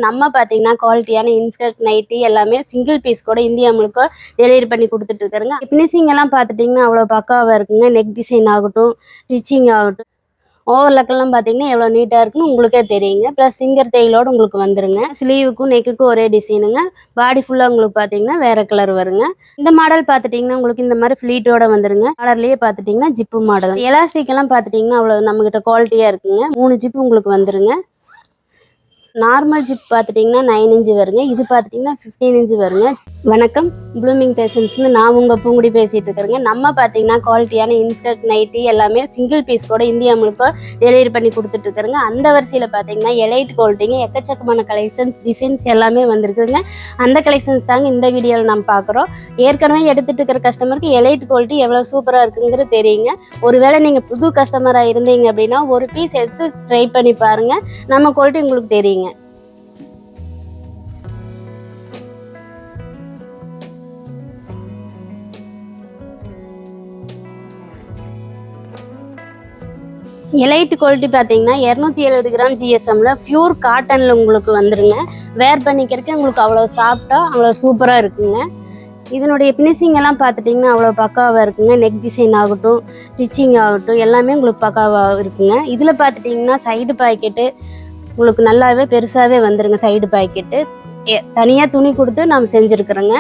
நம்ம பார்த்தீங்கன்னா குவாலிட்டியான இன்ஸ்கர்ட் நைட்டி எல்லாமே சிங்கிள் பீஸ் கூட இந்தியா முழுக்க டெலிவரி பண்ணி கொடுத்துட்டு இருக்கிறோங்க. ஃபினிஷிங் எல்லாம் பார்த்துட்டிங்கன்னா அவ்வளோ பக்காவாக இருக்குங்க. நெக் டிசைன் ஆகட்டும், ஸ்டிச்சிங் ஆகட்டும், ஓவர்லக்கெல்லாம் பார்த்தீங்கன்னா எவ்வளோ நீட்டாக இருக்குன்னு உங்களுக்கே தெரியுங்க. ப்ளஸ் சிங்கர் தையலோடு உங்களுக்கு வந்துருங்க. ஸ்லீவுக்கும் நெக்குக்கும் ஒரே டிசைனுங்க. பாடி ஃபுல்லாக உங்களுக்கு பார்த்தீங்கன்னா வேறு கலர் வருங்க. இந்த மாடல் பார்த்துட்டிங்கன்னா உங்களுக்கு இந்த மாதிரி ஃப்ளீட்டோட வந்துருங்க. கலர்லேயே பார்த்துட்டிங்கன்னா ஜிப்பு மாடல். எலாஸ்டிக் எல்லாம் பார்த்துட்டிங்கன்னா அவ்வளோ நம்மகிட்ட குவாலிட்டியாக இருக்குங்க. 3 ஜிப்பு உங்களுக்கு வந்துருங்க. நார்மல் ஜிப் பார்த்துட்டிங்கன்னா 9 இன்ச்சு வருங்க. இது பார்த்துட்டிங்கன்னா 15 இன்ச்சு வருங்க. வணக்கம், ப்ளூமிங் பேஷன்ஸ்னு நான் உங்கள் பூங்குடி பேசிகிட்டு இருக்கிறேங்க. நம்ம பார்த்தீங்கன்னா குவாலிட்டியான இன்ஸ்கர்ட் நைட்டி எல்லாமே சிங்கிள் பீஸ் கூட இந்தியா முழுக்க டெலிவரி பண்ணி கொடுத்துட்ருக்குறேங்க. அந்த வரிசையில் பார்த்தீங்கன்னா எலைட் குவாலிட்டிங்க எக்கச்சக்கமான கலெக்ஷன்ஸ் டிசைன்ஸ் எல்லாமே வந்திருக்குதுங்க. அந்த கலெக்ஷன்ஸ் தாங்க இந்த வீடியோவில் நம்ம பார்க்குறோம். ஏற்கனவே எடுத்துகிட்டு இருக்கிற கஸ்டமருக்கு எலைட் குவாலிட்டி எவ்வளோ சூப்பராக இருக்குங்கிறது தெரியுங்க. ஒருவேளை நீங்கள் புது கஸ்டமராக இருந்தீங்க அப்படின்னா ஒரு பீஸ் எடுத்து ட்ரை பண்ணி பாருங்கள். நம்ம குவாலிட்டி உங்களுக்கு தெரியுங்க. எலைட் குவாலிட்டி பார்த்தீங்கன்னா 270 கிராம் ஜிஎஸ்எம்ல பியூர் காட்டனில் உங்களுக்கு வந்துருங்க. வேர் பண்ணிக்கிறதுக்கு உங்களுக்கு அவ்வளோ சாஃப்டாக அவ்வளோ சூப்பராக இருக்குங்க. இதனுடைய ஃபினிஷிங் எல்லாம் பார்த்துட்டிங்கன்னா அவ்வளோ பக்காவாக இருக்குங்க. நெக் டிசைன் ஆகட்டும், ஸ்டிச்சிங் ஆகட்டும் எல்லாமே உங்களுக்கு பக்காவாக இருக்குங்க. இதில் பார்த்துட்டிங்கன்னா சைடு பாக்கெட்டு உங்களுக்கு நல்லாவே பெருசாகவே வந்துருங்க. சைடு பாக்கெட்டு தனியாக துணி கொடுத்து நாம் செஞ்சுருக்குறோங்க.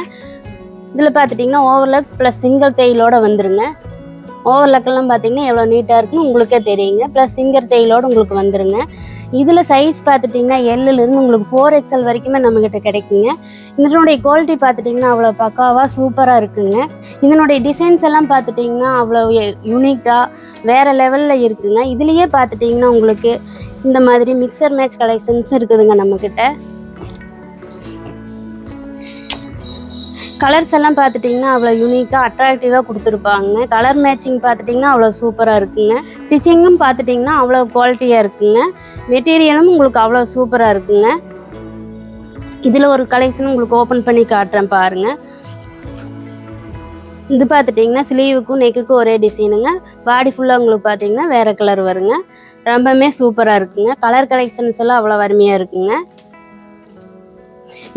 இதில் பார்த்துட்டிங்கன்னா ஓவர்லக் ப்ளஸ் சிங்கிள் தையலோடு வந்துருங்க. ஓவர்லக்கெல்லாம் பார்த்தீங்கன்னா எவ்வளோ நீட்டாக இருக்குன்னு உங்களுக்கே தெரியுங்க. ப்ளஸ் சிங்கர் தையலோடு உங்களுக்கு வந்துருங்க. இதில் சைஸ் பார்த்துட்டிங்கன்னா எல்லுலேருந்து உங்களுக்கு 4XL வரைக்குமே நம்மக்கிட்ட கிடைக்குங்க. இதனுடைய குவாலிட்டி பார்த்துட்டிங்கன்னா அவ்வளோ பக்காவாக சூப்பராக இருக்குங்க. இதனுடைய டிசைன்ஸ் எல்லாம் பார்த்துட்டிங்கன்னா அவ்வளோ யூனிக்காக வேறு லெவலில் இருக்குங்க. இதுலேயே பார்த்துட்டிங்கன்னா உங்களுக்கு இந்த மாதிரி மிக்சர் மேட்ச் கலெக்ஷன்ஸ் இருக்குதுங்க நம்மக்கிட்ட. கலர்ஸ் எல்லாம் பார்த்துட்டிங்கன்னா அவ்வளோ யூனிக்காக அட்ராக்டிவாக கொடுத்துருப்பாங்க. கலர் மேட்சிங் பார்த்துட்டிங்கன்னா அவ்வளோ சூப்பராக இருக்குங்க. ஸ்டிச்சிங்கும் பார்த்துட்டிங்கன்னா அவ்வளோ குவாலிட்டியாக இருக்குங்க. மெட்டீரியலும் உங்களுக்கு அவ்வளோ சூப்பராக இருக்குங்க. இதில் ஒரு கலெக்ஷன் உங்களுக்கு ஓப்பன் பண்ணி காட்டுறேன் பாருங்கள். இது பார்த்துட்டிங்கன்னா ஸ்லீவுக்கும் நெக்குக்கும் ஒரே டிசைனுங்க. பாடி ஃபுல்லாக உங்களுக்கு பார்த்தீங்கன்னா வேறு கலர் வருங்க. ரொம்பவுமே சூப்பராக இருக்குங்க. கலர் கலெக்ஷன்ஸ் எல்லாம் அவ்வளோ அருமையாக இருக்குங்க.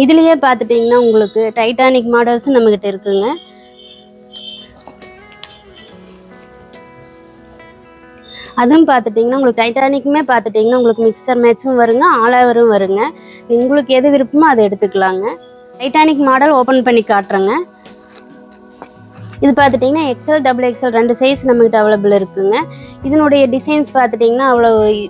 இதுலேயே பார்த்துட்டிங்கன்னா உங்களுக்கு டைட்டானிக் மாடல்ஸும் நம்மக்கிட்ட இருக்குங்க. அதுவும் பார்த்துட்டிங்கன்னா உங்களுக்கு டைட்டானிக்குமே பார்த்துட்டிங்கன்னா உங்களுக்கு மிக்சர் மேட்சும் வருங்க, ஆல் ஓவரும் வருங்க. உங்களுக்கு எது விருப்பமோ அதை எடுத்துக்கலாங்க. டைட்டானிக் மாடல் ஓப்பன் பண்ணி காட்டுறேங்க. இது பார்த்துட்டிங்கன்னா XL XXL 2 சைஸ் நம்மகிட்ட அவைலபிள் இருக்குங்க. இதனுடைய டிசைன்ஸ் பார்த்துட்டிங்கன்னா அவ்வளோ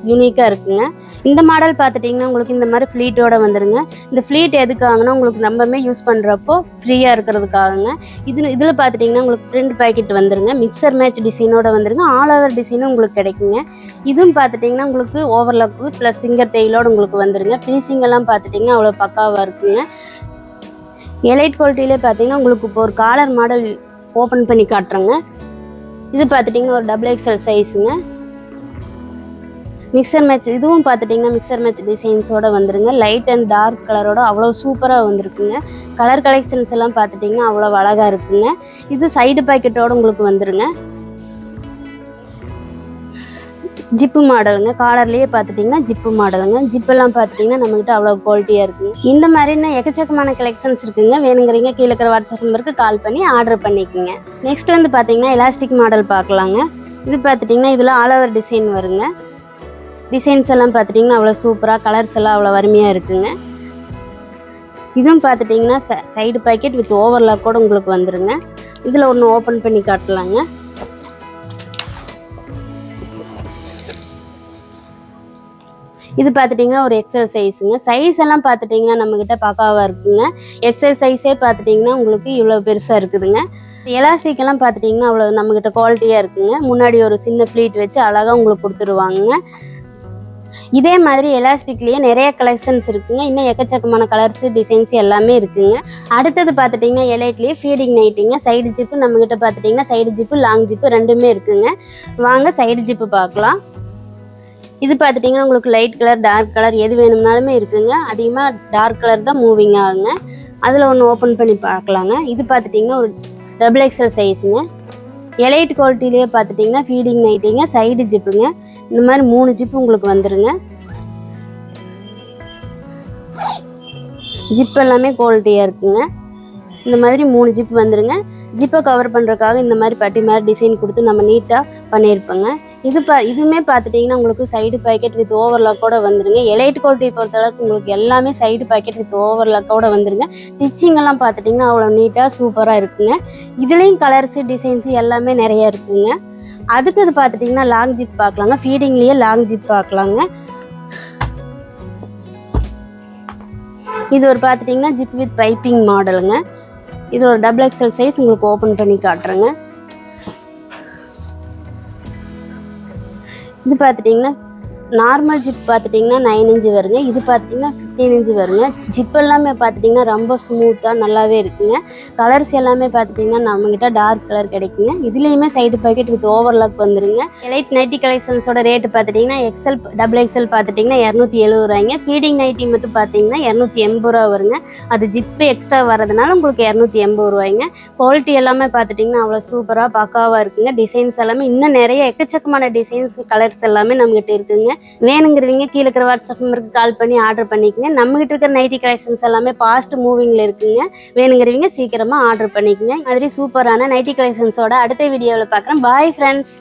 யூனிக்காக இருக்குங்க. இந்த மாடல் பார்த்துட்டிங்கன்னா உங்களுக்கு இந்த மாதிரி ஃப்ளீட்டோடு வந்துடுங்க. இந்த ஃப்ளீட் எதுக்காகனா உங்களுக்கு ரொம்பவே யூஸ் பண்ணுறப்போ ஃப்ரீயாக இருக்கிறதுக்காகங்க. இதில் பார்த்துட்டிங்கன்னா உங்களுக்கு பிரிண்ட் பேக்கெட் வந்துடுங்க. மிக்சர் மேட்ச் டிசைனோடு வந்துடுங்க. ஆல் ஓவர் டிசைனும் உங்களுக்கு கிடைக்குங்க. இதுவும் பார்த்துட்டிங்கன்னா உங்களுக்கு ஓவர்லாக்கு ப்ளஸ் சிங்கர் தையலோடு உங்களுக்கு வந்துடுங்க. ஃபினிஷிங் எல்லாம் பார்த்துட்டிங்கன்னா அவ்வளோ பக்காவாக இருக்குங்க. எலைட் குவாலிட்டியிலே பார்த்தீங்கன்னா உங்களுக்கு இப்போ ஒரு காலர் மாடல் ஓப்பன் பண்ணி காட்டுறேங்க. இது பார்த்துட்டிங்கன்னா ஒரு XXL சைஸுங்க. மிக்சர் மேட்ச் இதுவும் பார்த்துட்டிங்கன்னா மிக்சர் மேட்ச் டிசைன்ஸோடு வந்துருங்க. லைட் அண்ட் டார்க் கலரோட அவ்வளோ சூப்பராக வந்துருக்குங்க. கலர் கலெக்ஷன்ஸ் எல்லாம் பார்த்துட்டிங்கன்னா அவ்வளோ அழகாக இருக்குங்க. இது சைடு பாக்கெட்டோடு உங்களுக்கு வந்துருங்க. ஜிப்பு மாடலுங்க. காலர்லேயே பார்த்துட்டிங்கன்னா ஜிப்பு மாடலுங்க. ஜிப்பெல்லாம் பார்த்துட்டிங்கன்னா நம்மகிட்ட அவ்வளோ குவாலிட்டியாக இருக்குங்க. இந்த மாதிரி இன்னும் எக்கச்சக்கமான கலெக்ஷன்ஸ் இருக்குங்க. வேணுங்கிறீங்க கீழே இருக்கிற வாட்ஸ்அப் நம்பருக்கு கால் பண்ணி ஆர்டர் பண்ணிக்கோங்க. நெக்ஸ்ட் வந்து பார்த்திங்கன்னா எலாஸ்டிக் மாடல் பார்க்கலாங்க. இது பார்த்துட்டிங்கன்னா இதில் ஆல் ஓவர் டிசைன் வருங்க. டிசைன்ஸ் எல்லாம் பார்த்துட்டிங்கன்னா அவ்வளோ சூப்பராக, கலர்ஸ் எல்லாம் அவ்வளோ அருமையாக இருக்குங்க. இதுவும் பார்த்துட்டிங்கன்னா சைடு பாக்கெட் வித் ஓவர்லாக் கூட உங்களுக்கு வந்துருங்க. இதில் ஒன்று ஓப்பன் பண்ணி காட்டலாங்க. இது பார்த்துட்டிங்கன்னா ஒரு XL சைஸுங்க. சைஸ் எல்லாம் பார்த்துட்டிங்கன்னா நம்மக்கிட்ட பக்காவாக இருக்குங்க. XL சைஸே பார்த்துட்டிங்கன்னா உங்களுக்கு இவ்வளோ பெருசாக இருக்குதுங்க. எலாஸ்டிக் எல்லாம் பார்த்துட்டிங்கன்னா அவ்வளோ நம்மக்கிட்ட குவாலிட்டியாக இருக்குங்க. முன்னாடி ஒரு சின்ன ஃப்ளீட் வச்சு அழகாக உங்களுக்கு கொடுத்துருவாங்க. இதே மாதிரி எலாஸ்டிக்லேயே நிறைய கலெக்ஷன்ஸ் இருக்குங்க. இன்னும் எக்கச்சக்கமான கலர்ஸ் டிசைன்ஸ் எல்லாமே இருக்குங்க. அடுத்தது பார்த்துட்டிங்கன்னா எலைட்லேயே ஃபீடிங் நைட்டிங்க. சைடு ஜிப்பு நம்மக்கிட்ட பார்த்துட்டிங்கன்னா சைடு ஜிப்பு லாங் ஜிப்பு ரெண்டுமே இருக்குங்க. வாங்க சைடு ஜிப்பு பார்க்கலாம். இது பார்த்துட்டிங்கன்னா உங்களுக்கு லைட் கலர் டார்க் கலர் எது வேணும்னாலுமே இருக்குங்க. அதிகமாக டார்க் கலர் தான் மூவிங் ஆகுங்க. அதில் ஒன்று ஓப்பன் பண்ணி பார்க்கலாங்க. இது பார்த்துட்டிங்கன்னா ஒரு XXL சைஸுங்க. எலைட் குவாலிட்டிலேயே பார்த்துட்டிங்கன்னா ஃபீடிங் நைட்டிங்க. சைடு ஜிப்புங்க. இந்த மாதிரி 3 ஜிப்பு உங்களுக்கு வந்துருங்க. ஜிப் எல்லாமே குவாலிட்டியாக இருக்குங்க. இந்த மாதிரி 3 ஜிப் வந்துருங்க. ஜிப்பை கவர் பண்ணுறதுக்காக இந்த மாதிரி பட்டி மாதிரி டிசைன் கொடுத்து நம்ம நீட்டாக பண்ணியிருப்போங்க. இதுவுமே பார்த்துட்டிங்கன்னா உங்களுக்கு சைடு பாக்கெட் வித் ஓவர்லாக்கோட வந்துருங்க. எலைட் குவாலிட்டி பொறுத்தளவுக்கு உங்களுக்கு எல்லாமே சைடு பாக்கெட் வித் ஓவர்லாக்கோட வந்துருங்க. ஸ்டிச்சிங்கெல்லாம் பார்த்துட்டிங்கன்னா அவ்வளோ நீட்டாக சூப்பராக இருக்குங்க. இதுலேயும் கலர்ஸு டிசைன்ஸு எல்லாமே நிறைய இருக்குங்க. அடுத்தது பார்த்துட்டிங்கன்னா லாங் ஜிப் பார்க்கலாங்க. ஃபீடிங்லேயே லாங் ஜிப் பார்க்கலாங்க. இது ஒரு பார்த்துட்டிங்கன்னா ஜிப் வித் பைப்பிங் மாடலுங்க. இது ஒரு XXL சைஸ் உங்களுக்கு ஓப்பன் பண்ணி காட்டுறேங்க. இது பார்த்துட்டிங்கன்னா நார்மல் ஜிப் பார்த்துட்டிங்கன்னா 9 இன்ச்சு வருங்க. இது பார்த்துட்டிங்கன்னா 15 இன்ச்சு வருங்க. ஜிப் எல்லாமே பார்த்துட்டிங்கன்னா ரொம்ப ஸ்மூத்தாக நல்லாவே இருக்குங்க. கலர்ஸ் எல்லாமே பார்த்துட்டிங்கன்னா நம்மக்கிட்ட டார்க் கலர் கிடைக்குங்க. இதுலேயுமே சைடு பாக்கெட் வித் ஓவர்லாக் வந்துருங்க. எலைட் நைட்டி கலெக்ஷன்ஸோட ரேட்டு பார்த்துட்டிங்கன்னா XXL பார்த்துட்டிங்கன்னா 270 ரூபாய்ங்க. ஃபீடிங் நைட்டி மட்டும் பார்த்தீங்கன்னா 280 ரூபா வருங்க. அது ஜிப்பு எக்ஸ்ட்ரா வரதுனால உங்களுக்கு 280 ரூபாய்ங்க. குவாலிட்டி எல்லாமே பார்த்துட்டிங்கன்னா அவ்வளோ சூப்பராக பக்காவாக இருக்குங்க. டிசைன்ஸ் எல்லாமே இன்னும் நிறைய எக்கச்சக்கமான டிசைன்ஸ் கலர்ஸ் எல்லாமே நம்மகிட்ட இருக்குங்க. வேணுங்கிறவங்க கீழே இருக்கிற வாட்ஸ்அப் நம்பருக்கு கால் பண்ணி ஆர்டர் பண்ணிக்கங்க. நம்மகிட்ட இருக்கிற நைட்டி கலெக்ஷன்ஸ் எல்லாமே ஃபாஸ்ட் மூவிங்கில் இருக்குங்க. வேணுங்கிறவங்க சீக்கிரமாக ஆர்டர் பண்ணிக்கங்க. மாதிரி சூப்பரான நைட்டி கலெக்ஷன்ஸோட அடுத்த வீடியோவில் பார்க்குறேன். Bye friends.